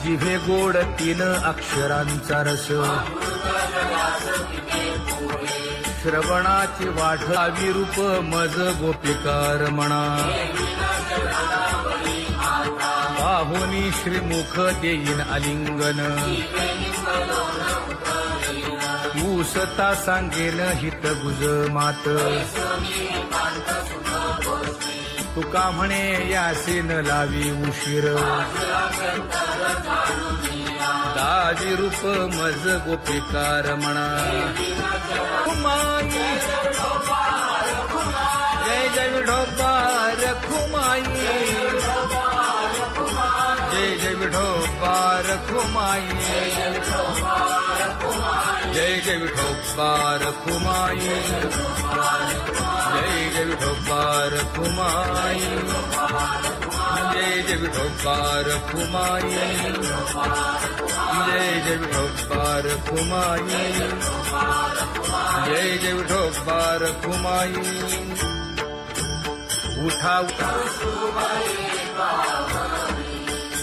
जिभे गोड 3 अक्षरांचा रस, श्रवणाची वाट विरूप मज गोपिकार म्हणा. पाहुनी श्रीमुख देईन आलिंगन, उसता सांगेन हित गुज मात. तुका म्हणे यासीन लावी उशीर, दावी रूप मज गोपिकार म्हणा. खुमाई जय जय विठोबार खुमाई, जय जय विठोबार खुमाई, जय जय विठोबार खुमाई, जय जय विठोबार खुमाई, जय जय विठोबार खुमाई, जय जय विठोबार खुमाई, जय जय विठोबार खुमाई. उठा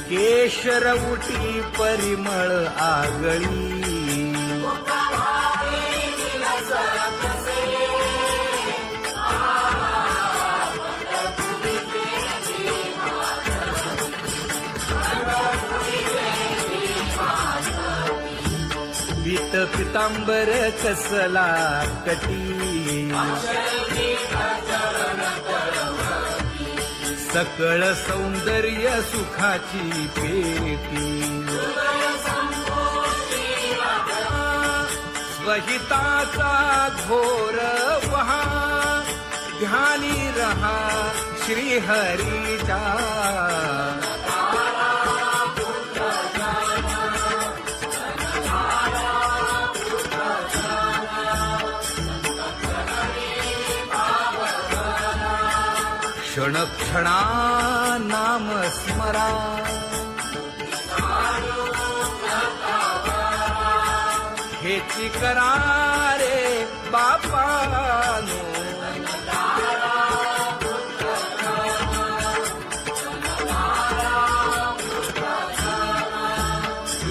केशर उठी परिमळ आगळी, पीत पितांबर कसला कटी, सकळ सौंदर्य सुखाची पेटी. स्वहिताचा घोर वहा, ध्यानी रहा श्रीहरीचा. क्षण क्षणा नाम स्मरा, हेची करा रे बापानो.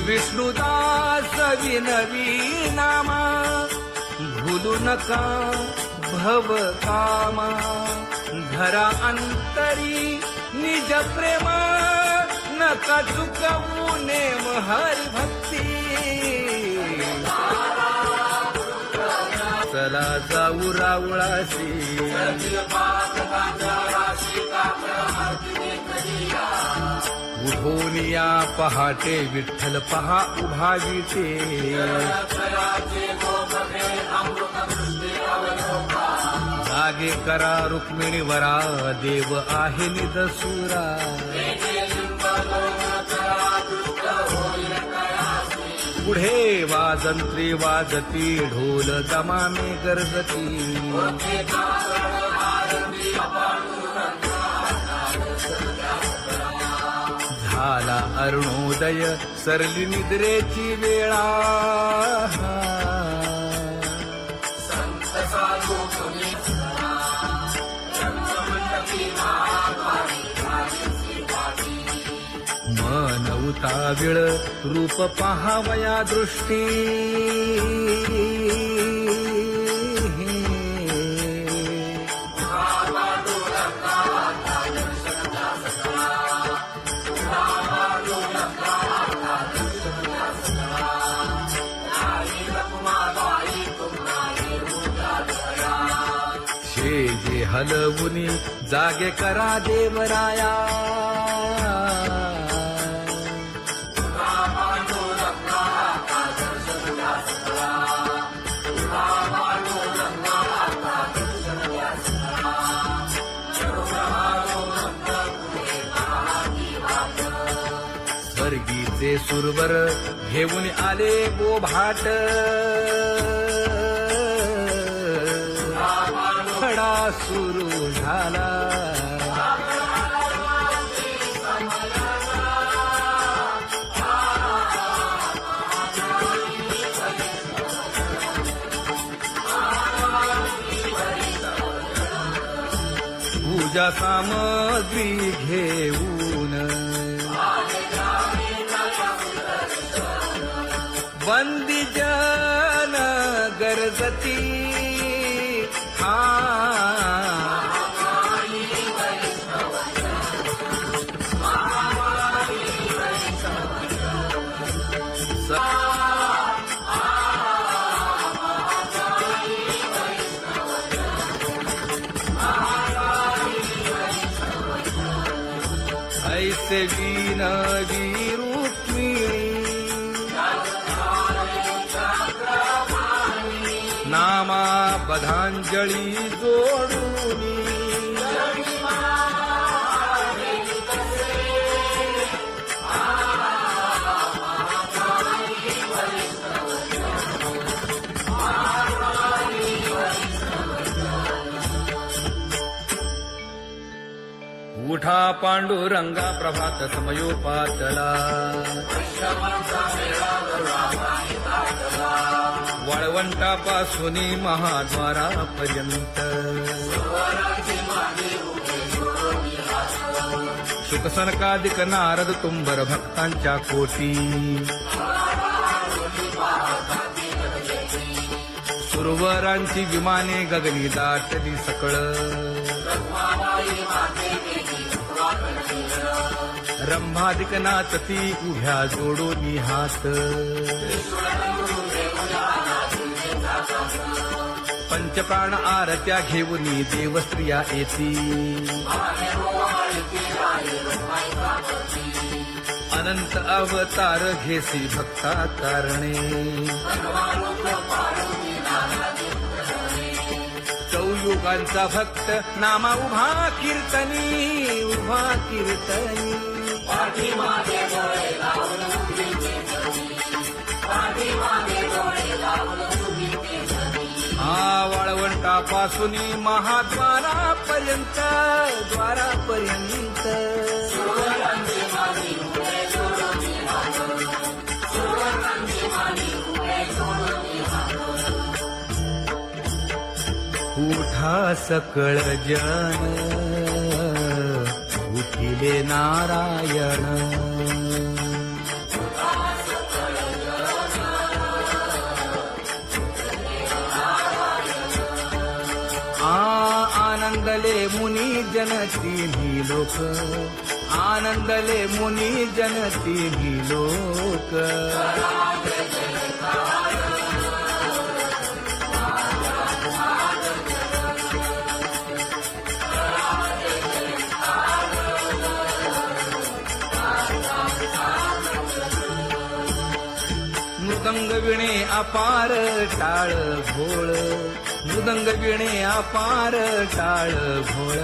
विष्णुदास विनवी नामा, भूलू नका भव कामा. घरा अंतरी निज प्रेम, नका चुकवू नेम हरी भक्ती. चला जाऊ रावळाशी, उठून या पहाटे विठ्ठल पहा उभा विटे. जागे करा रुक्मिणी वरा, देव आहे निदसुरा. पुढे वाजंत्री वाजती, ढोल दमामे गरजती. झाला अरुणोदय, सरली निद्रेची वेळा. मन उताविळ रूप पहावया दृष्टी. शेजे हलवुनी जागे करा देवराया. स्वर्गीचे सुरवर घेऊन आले गोभाट. खडा सुरू झाला, पूजा सामग्री घेऊन ऐसे विनवी रुक्मिणी नामा बधांजळी जोडूनी उठा पांडुरंगा प्रभात समयोपातला वाळवंटापासून महाद्वारापर्यंत शुकसनकादिक नारद तुंबर भक्तांच्या कोटी सुरवरांची विमाने गगनी दाटली सकळ रंभादिक नाचती उभ्या जोडोनी हात पंचप्राण आरत्या घेऊनी देवस्त्रिया येती अनंत अवतार घेसी भक्ता कारणे चौयुगांचा भक्त नामा उभा कीर्तनी उभा कीर्तनी हा वाळवंटापासून महाद्वारापर्यंत द्वारापर्यंत उठा सकळ जन उठिले नारायण आनंदले मुनी जन तिन्ही लोक आनंदले मुनी जन तिन्ही लोक मृदंग विणे अपार टाळ भोळ मृदंग विणे अपार टाळ भोळ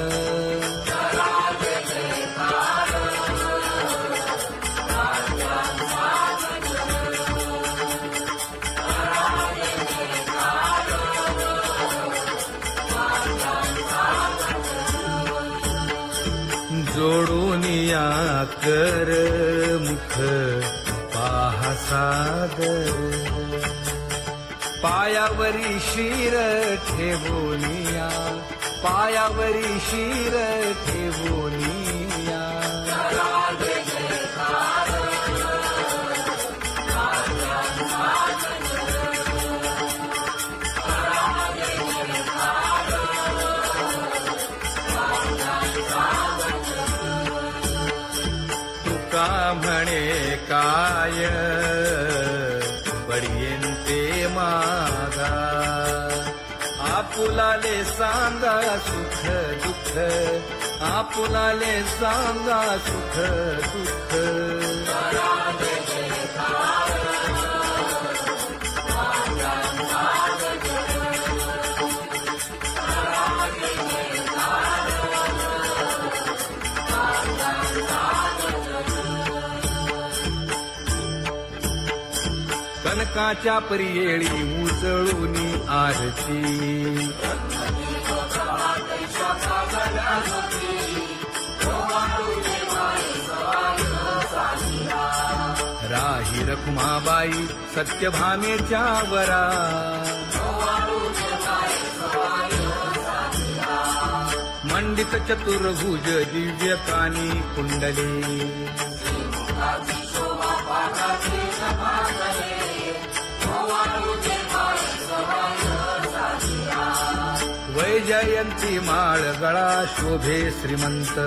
जोडूनिया कर मुख पाहा सादर पायावरी शिर ठेवोनिया पायावरी शिर ठेवोनिया तुका म्हणे काय बडियेंते मागा आपुलाले सांगा सुख दुःख आपुलाले सांगा सुख दुःख कनकाच्या परियेळी उजळूनी आरती राही रखुमाबाई सत्यभामेच्या वरा मंडित चतुर्भुज दिव्य कानी कुंडली वैजयंती माळ गळा शोभे श्रीमंत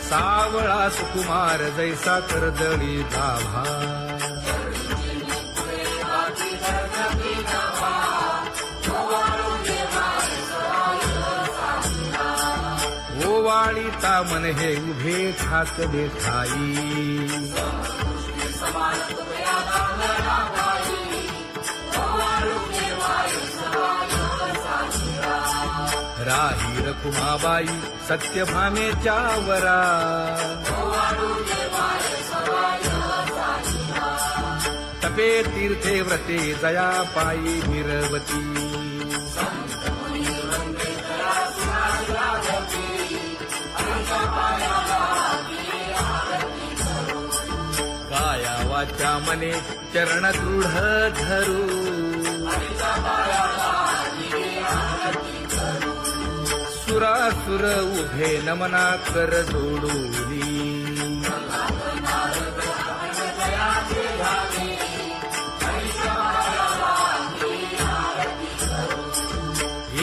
सावळा सुकुमार जैसा कर्दळी गाभा पाळीता मन हे उभे ठाकले ठाई राही रखुमाबाई सत्यभामेच्या वरा तपे तीर्थे व्रते जया पायी निरवती काया वाचा मने चरण दृढ धरू सुरासुर उभे नमना कर जोडूनी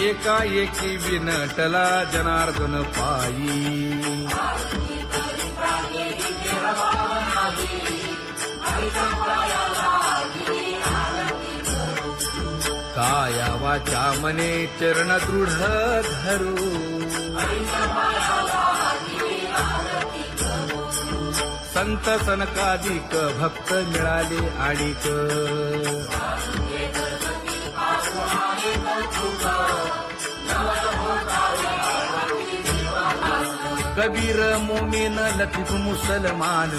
एकाएकी विनटला जनार्दन पायी काया वाचा मने चरण दृढ धरू संत सनकादिक भक्त मिळाले आणिक कबीर मोमीन लतीफ मुसलमान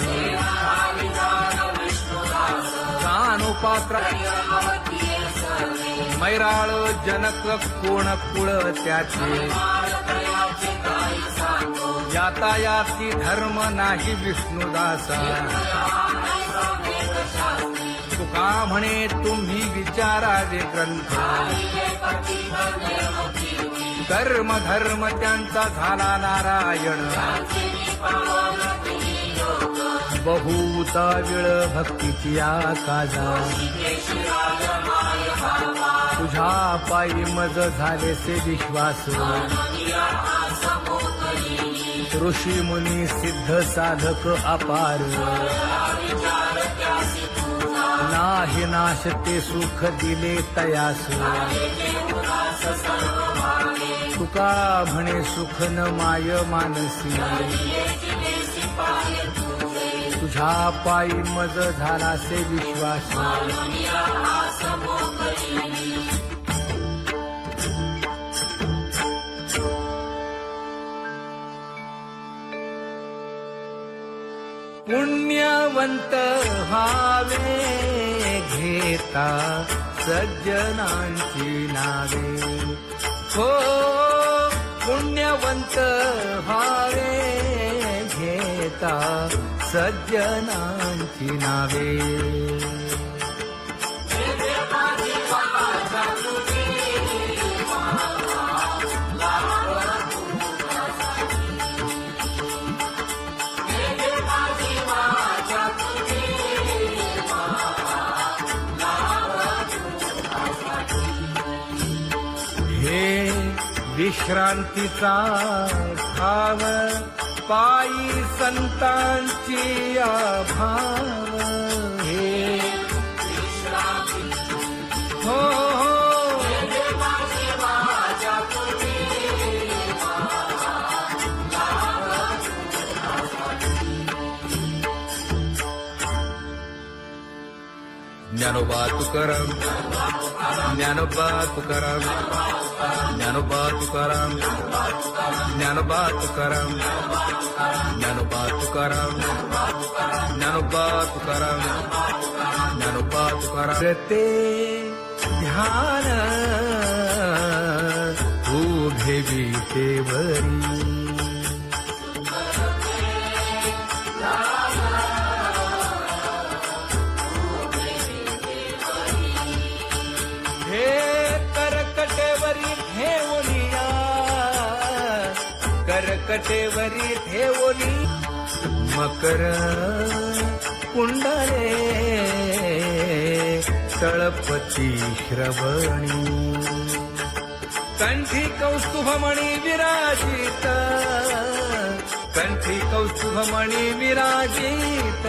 कानोपात्र मैराळ जनक कोण कुळ त्याचे यातायाती धर्म नाही विष्णुदासा तुका म्हणे तुम्ही विचारावे ग्रंथ कर्म धर्म त्यांचा झाला नारायण बहुता वेळ भक्तीची आकाजा तुझ्या पायी मज झाले से विश्वास ऋषी मुनी सिद्ध साधक अपार नाही नाश ते सुख दिले तयास तुका म्हणे सुख न माय मानसी तुझ्या पायी मज झाला से विश्वास पुण्यवंत व्हावे घेता सज्जनांची नावे हो पुण्यवंत व्हावे घेता सज्जनांची नावे हे विश्रांतीचा भाव पायी संतांची भाव हे हो ज्ञानोबा तुकाराम ज्ञानोबा तुकाराम ज्ञानोबा तुकाराम ज्ञानोबा तुकाराम ज्ञानोबा तुकाराम ज्ञानोबा तुकाराम ज्ञानोबा तुकाराम ते ध्यान उभे विटेवरी करकटेवरी ठेवली मकर कुंडले तळपती श्रवणी कंठी कौस्तुभमणी विराजित कंठी कौस्तुभमणी विराजित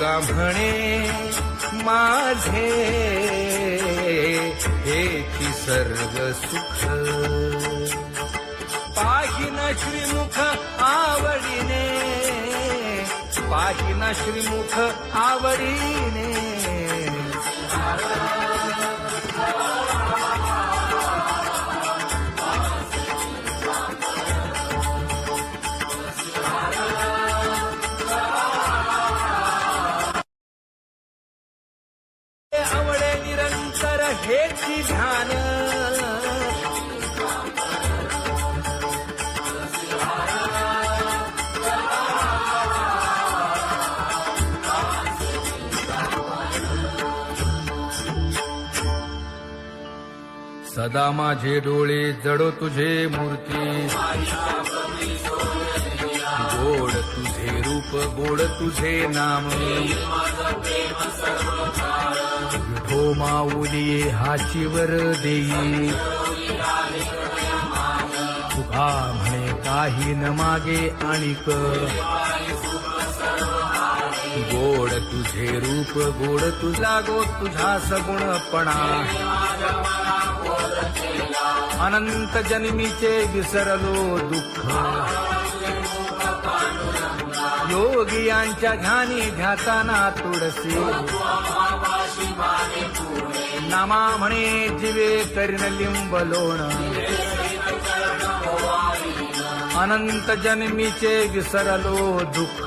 तुका म्हणे माझे हेची सर्व सुख पाहिना श्रीमुख आवडीने पाहिना श्रीमुख आवडीने आवडे निरंतर हेची ध्यान सदा माझे डोळे जडो तुझे मूर्ती गोड तुझे रूप गोड तुझे नाम विठो माऊली हाचीवर देई तुका म्हणे काही न मागे आणिक गोड तुझे रूप गोड तुझा गो तुझा सगुणपणा अनंत जन्मीचे विसरलो दुःख योगियांच्या ध्यानी ध्याताना तुळसी नामा म्हणे जीवे करीन लिंब लोण अनंत जन्मीचे विसरलो दुःख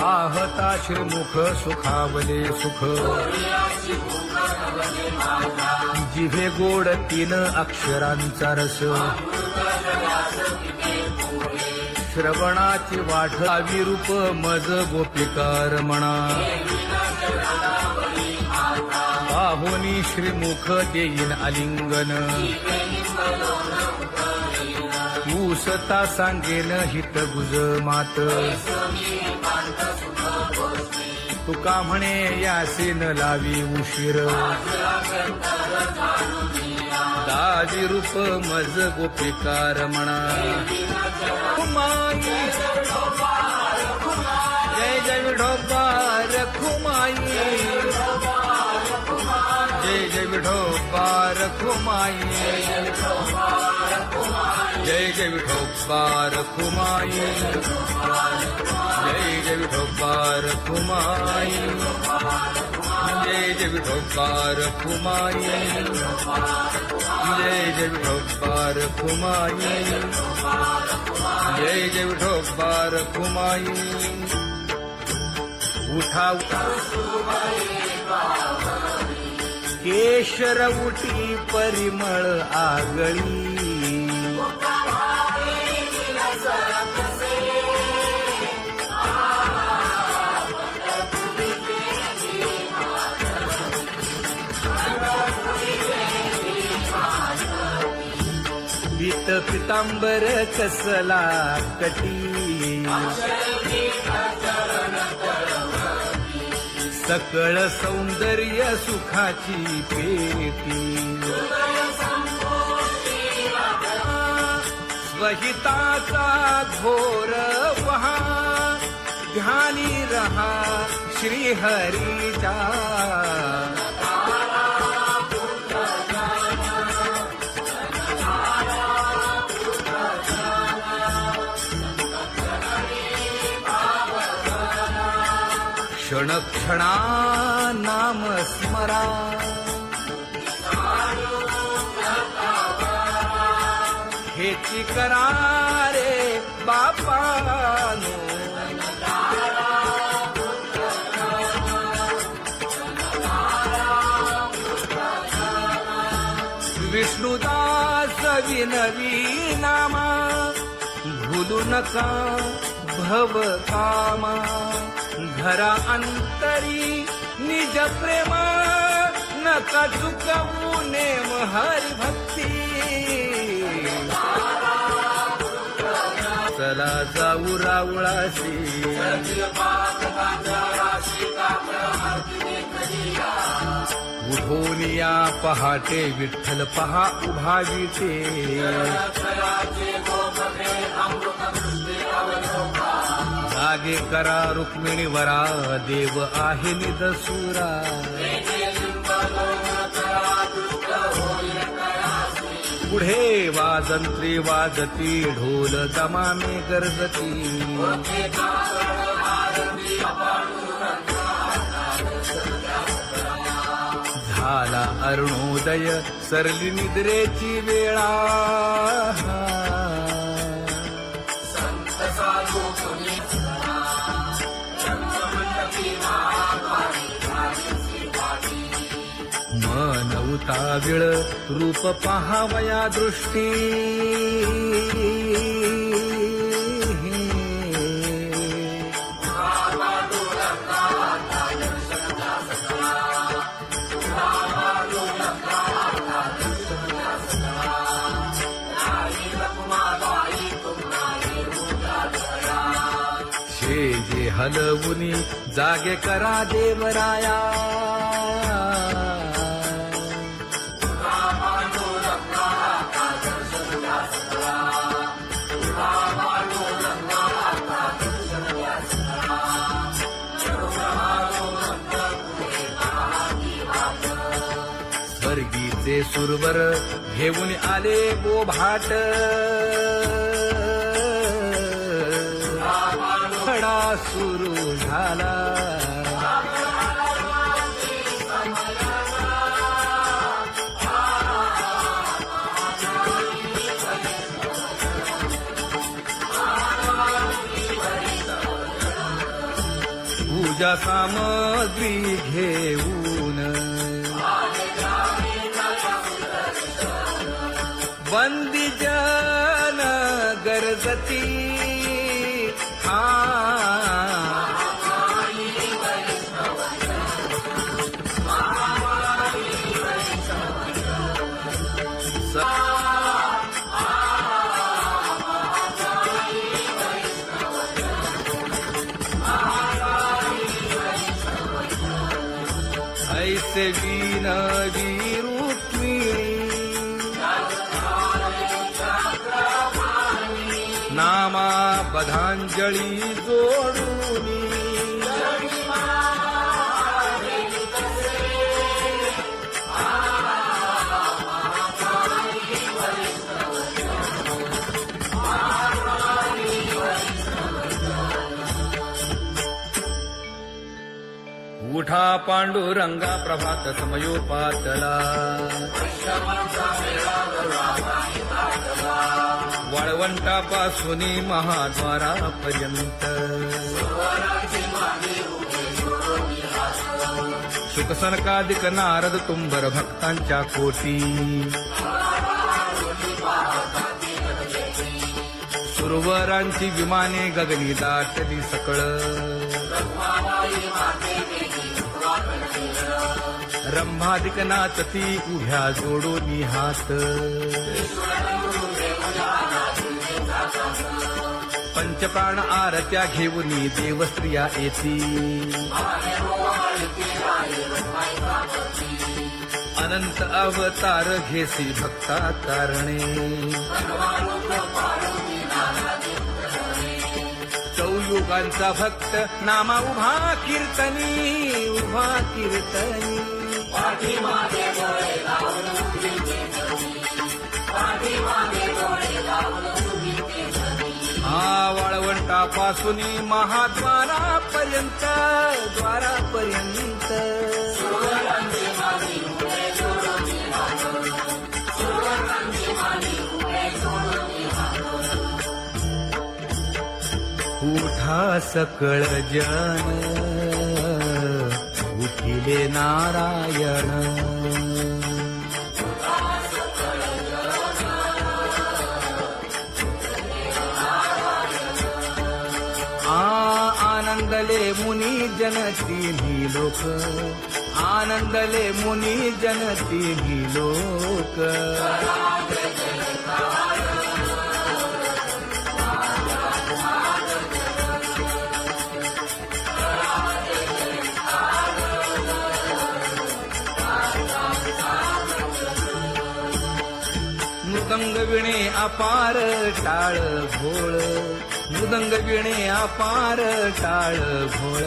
पाहता श्रीमुख सुखावले सुख जिभे गोड 3 अक्षरांचा रस श्रवणाची वाट विरूप मज गोपिकार म्हणा पाहुनी श्रीमुख देईन आलिंगन ऊसता सांगेन हित गुज मात तुका म्हणे यासे न लावी उशीर दाजी रूप मज गोपिकार म्हणा खुमाई जय जय विठोबा रखुमाई जय जय विठोबा रखुमाई जय जय विठोबा रखुमाई जय जय विठोबा रखुमाई जय जय विठोबा रखुमाई जय जय विठोबा रखुमाई जय जय विठोबा रखुमाई उठा केशर उठी परिमळ आगळी पीत पितांबर कसला कटी सकळ सौंदर्य सुखाची पेटी स्वहिताचा घोर वहा ध्यानी रहा श्रीहरीचा क्षण क्षणा नाम स्मरा हेची करा रे बापानो विष्णुदास विनवी नामा भूलू नका भव कामा घरा अंतरी निज प्रेम नका चुकवू नेम हरी भक्ती चला जाऊ रावळाशी उठोनिया पहाटे विठ्ठल पहा उभा विटे जागे करा रुक्मिणी वरा देव आहे निदसुरा पुढे वाजंत्री वाजती ढोल दमामे गरजती झाला अरुणोदय सरली निद्रेची वेळा मन उताविळ रूप पहावया दृष्टी जे हलवुनी जागे करा देवराया स्वर्गीचे सुरवर घेऊन आले बोभाट खडा सुरू झाला पूजा सामग्री घेऊन बंदी जन गरजती ऐसे विनवी रुक्मिणी नामा बधांजळी जोडूनी उठा पांडुरंगा प्रभात समयोपातला वाळवंटापासून महाद्वारापर्यंत शुकसनकादिक नारद तुंबर भक्तांच्या कोटी सुरवरांची विमाने गगनी दाटली सकळ रंभादिक नाचती उभ्या जोडोनी हात पंचप्राण आरत्या घेऊनी देवस्त्रिया येती अनंत अवतार घेसी भक्ता तारणे चौयुगांचा भक्त नामा उभा कीर्तनी उभा कीर्तनी वाळवंटापासून महाद्वारापर्यंत द्वारापर्यंत उठा सकळ जन उठिले नारायण आनंदले मुनी जन तिन्ही लोक आनंदले मुनी जन तिन्ही लोक मृदंग विणे अपार टाळ भोळ मृदंग विणे अपार टाळ भोळ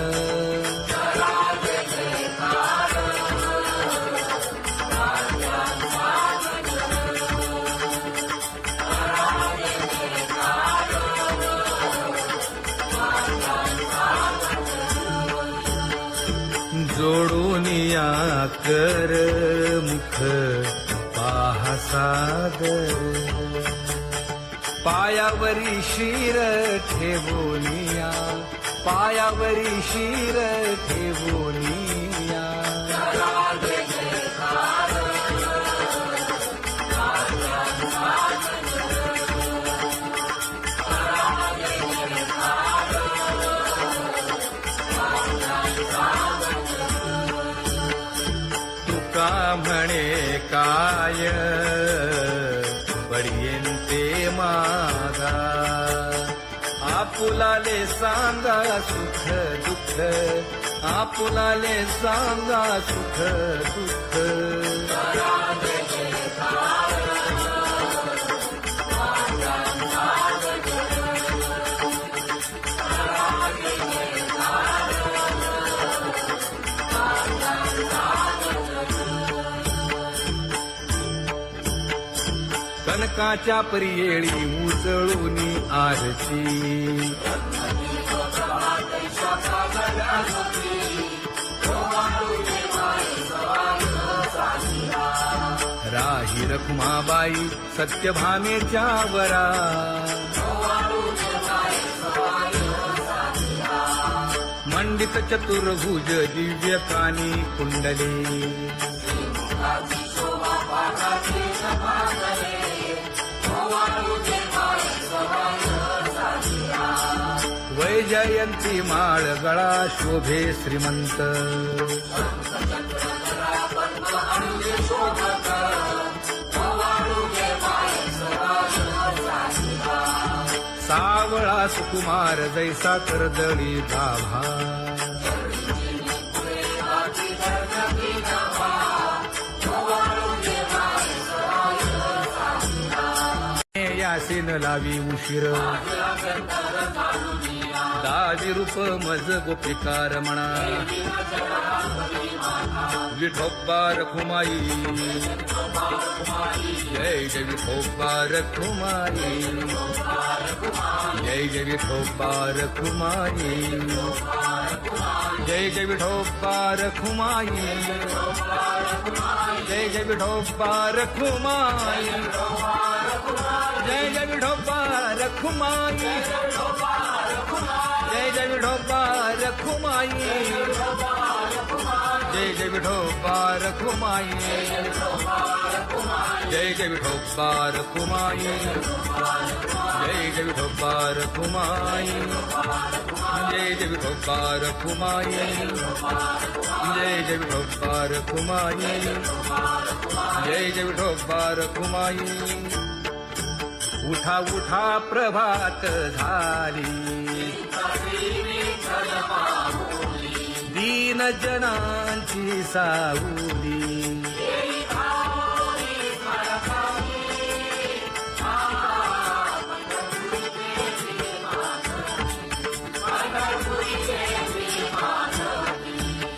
जोडून या कर मुख पाहा सागर पायावरी शिर ठेवोनिया पायावरी शिर ठेवोनिया तुका म्हणे काय पडियेन ते मागा आपुलाले सांगा सुख दुःख आपुलाले सांगा सुख दुःख कनकाच्या परियेळी उजळूनी आरती राही रखुमाबाई सत्यभामेच्या वरा मंडित चतुर्भुज दिव्य कानी कुंडली वैजयंती माळ गळा शोभे श्रीमंत सावळा सुकुमार जैसा कर्दळी गाभा यासीन लावी उशीर दाजी रूप मज गोपिकार म्हणा विठोबा रखुमाई जय जय विठोबा रखुमाई जय जय विठोबा रखुमाई जय जय विठोबा रखुमाई जय जय विठोबा रखुमाई जय जय विठोबा रखुमाई जय जय विठोबा रखुमाई जय जय विठोबा रखुमाई जय जय विठोबा रखुमाई जय जय विठोबा रखुमाई जय जय विठोबा रखुमाई जय जय विठोबा रखुमाई जय जय विठोबा रखुमाई उठा उठा प्रभात झाली दीन जनांची सावली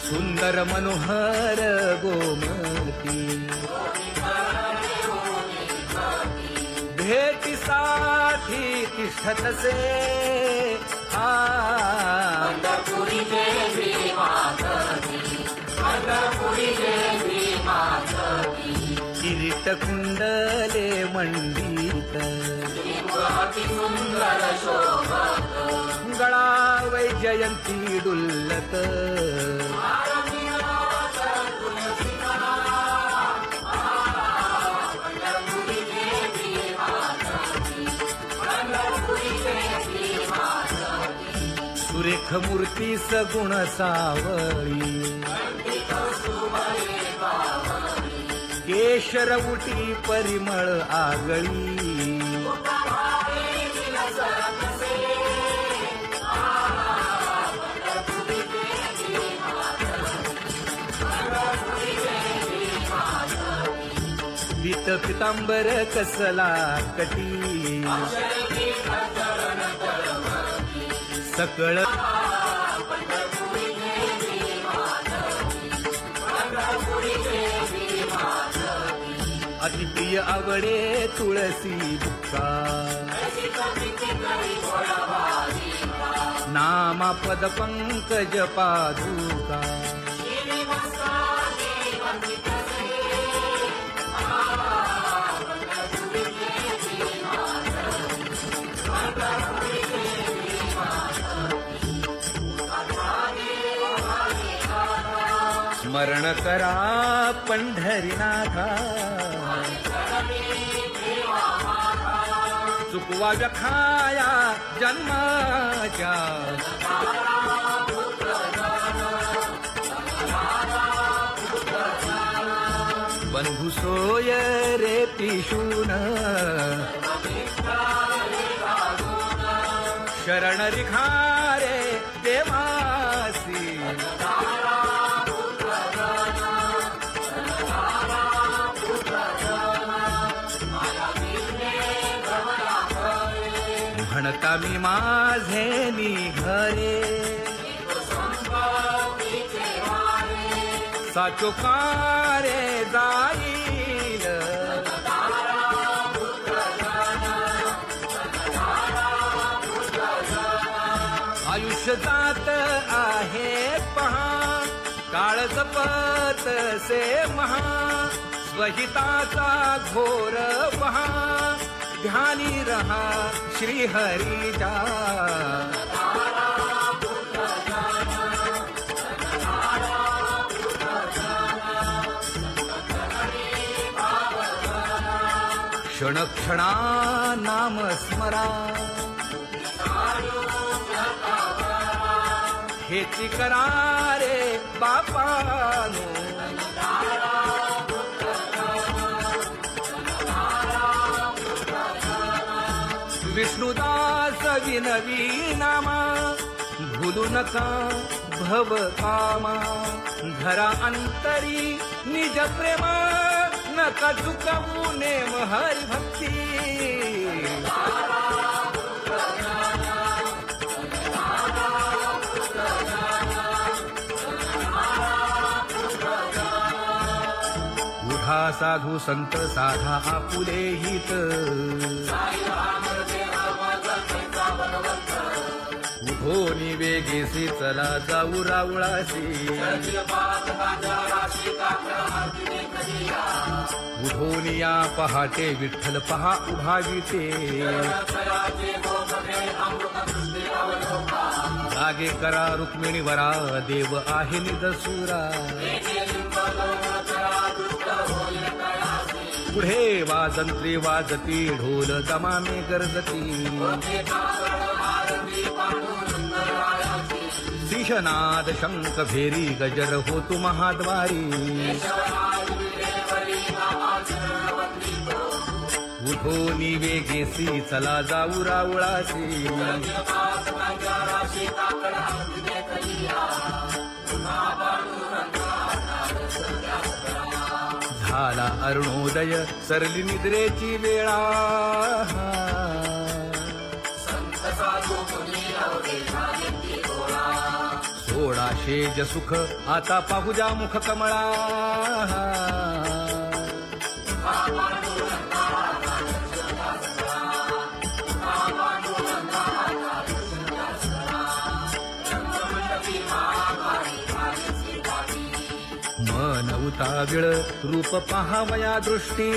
सुंदर मनोहर गोमती भेटीसाठी तिष्ठतसे किरीट कुंडले मंडित गळा वैजयंती डुल्लत सुरेख मूर्ती सगुण सावळी केशर उटी परिमळ आगळी पीत पितांबर कसला कटी सकळ अति प्रिय आवडे तुळसी बुक्का नामा पद पंकज पादुका स्मरण करा पंढरीनाथा चुकवा व्यखाया जन्माच्या बंधू सोय रे पिशून शरण रिखारे देवासी म्हणता मी माझे निघरे साचोकारे जाईल आयुष्य जात आहे पहा काळ जपत से महा स्वहिताचा घोर पहा ध्यानी रहा श्री हरीचा क्षण क्षणा नाम स्मरा हेची करा रे बापानो विष्णुदास विनवी नामा भूलू नका भव कामा धरा अंतरी निज प्रेमा नका चुकवू नेम हरी भक्ती उठा साधू संत साधा आपुले हित उठोनी वेगेसी चला जाऊ रावळासी उठोनी या पहाटे विठ्ठल पहा उभा विटे जागे करा रुक्मिणी वरा देव आहे निदसुरा पुढे वाजंत्री वाजती ढोल दमामे गरजती शिशनाद शंख भेरी गजर होतु महाद्वारी उठोनी वेगेसी चला जाऊ रावळासी झाला अरुणोदय सरली निद्रेची वेळा सोडा शेज सुख आता पाहुजा मुख कमळा मन उताविळ रूप पहावया दृष्टी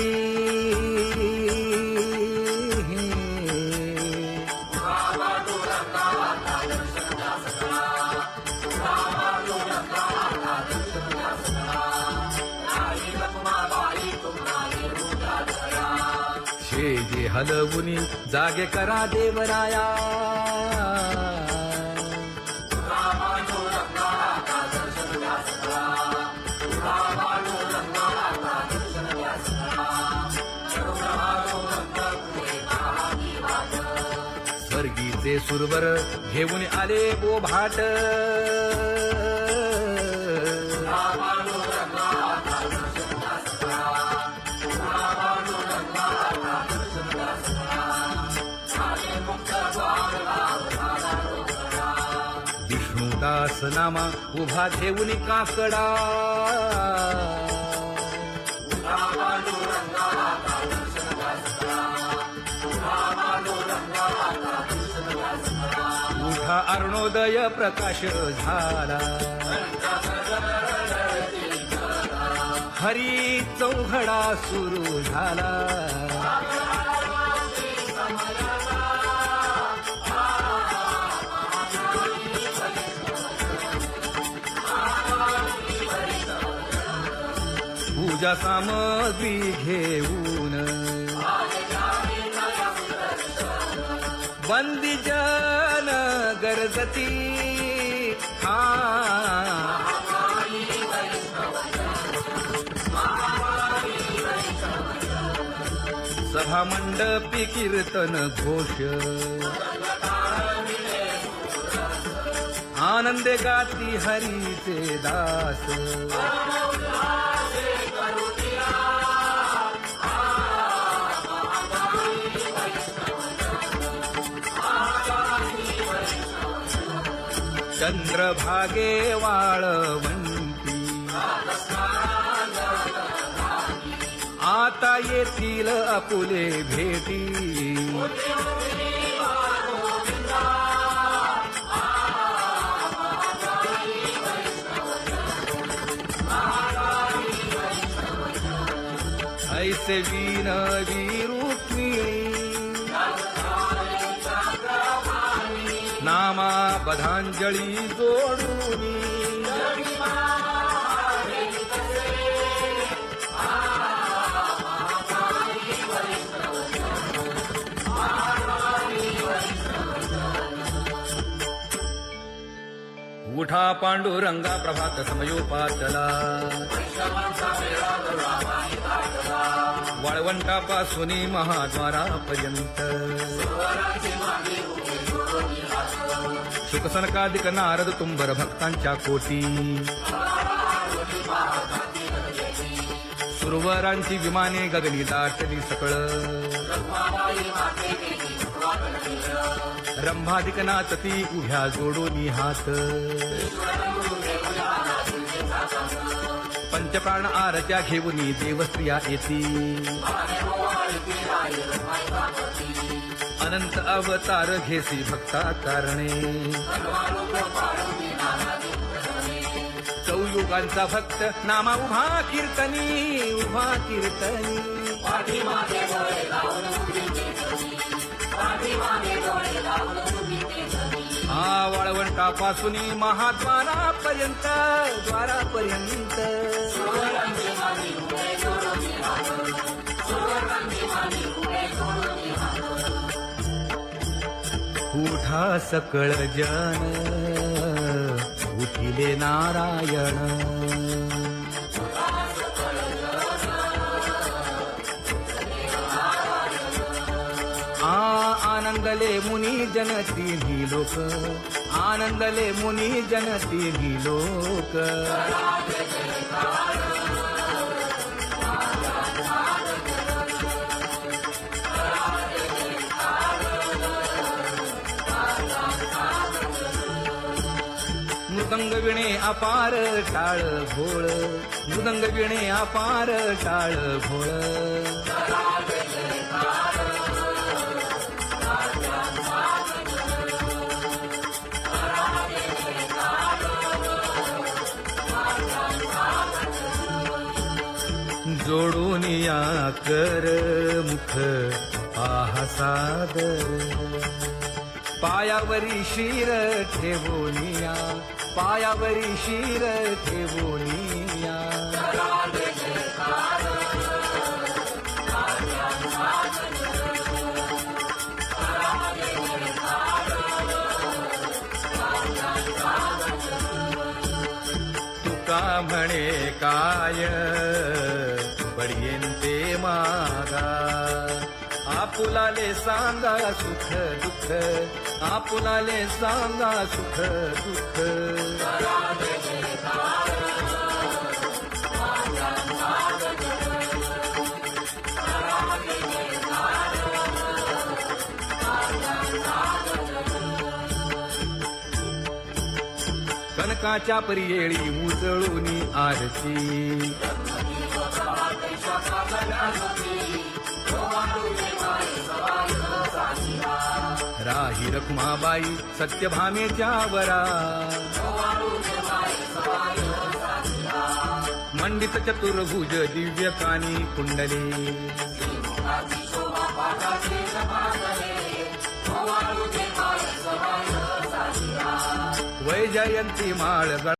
शेजे हलवुनी जागे करा देवराया स्वर्गीचे सुरवर घेऊन आले बोभाट नामा उभा घेऊन काकडा. उठा अरुणोदय प्रकाश झाला. हरी चौघडा सुरू झाला. पूजा सामग्री घेऊन बंदी जन गरजती. सभा मंडपी कीर्तन घोष आनंदे गाती हरीचे दास. चंद्रभागे वाळवंती आता येथील आपुले भेटी. ऐसे विनवी रुक्मिणी नामा बधांजळी जोडूनी. उठा पांडुरंगा प्रभात समयोपातला. वाळवंटापासून महाद्वारापर्यंत शुकसनकादिक नारद तुंबर भक्तांच्या कोटी. सुरवरांची विमाने गगनी दाटली सकळ. रंभादिक नाचती उभ्या जोडून हात. पंचप्राण आरत्या घेऊन देवस्त्रिया येती. अनंत अवतार घेसी भक्ता कारणे. चौयुगांचा भक्त नामा उभा कीर्तनी. उभा कीर्तनी वाळवंटापासून महाद्वारापर्यंत. द्वारापर्यंत उठा सकळ जन उठिले नारायण. आनंदले मुनी जन तिन्ही लोक. आनंदले मुनी जन तिन्ही लोक. मृदंग विणे अपार टाळ भोळ. मृदंग विणे अपार टाळ भोळ. जोडून या कर मुख पाहा सादर. पायावरी शिर ठेवोनिया. पायावरी शिर ठेवोनिया. तुका म्हणे काय पडियेन ते मागा. आपुलाले सांगा सुख दुःख. आपुलाले सांगा सुख दुःख. कनकाच्या परियेळी उजळूनी आरती राही रखुमाबाई सत्यभामेच्या वरा मंडित चतुर्भुज दिव्य कानी कुंडली वैजयंती माळ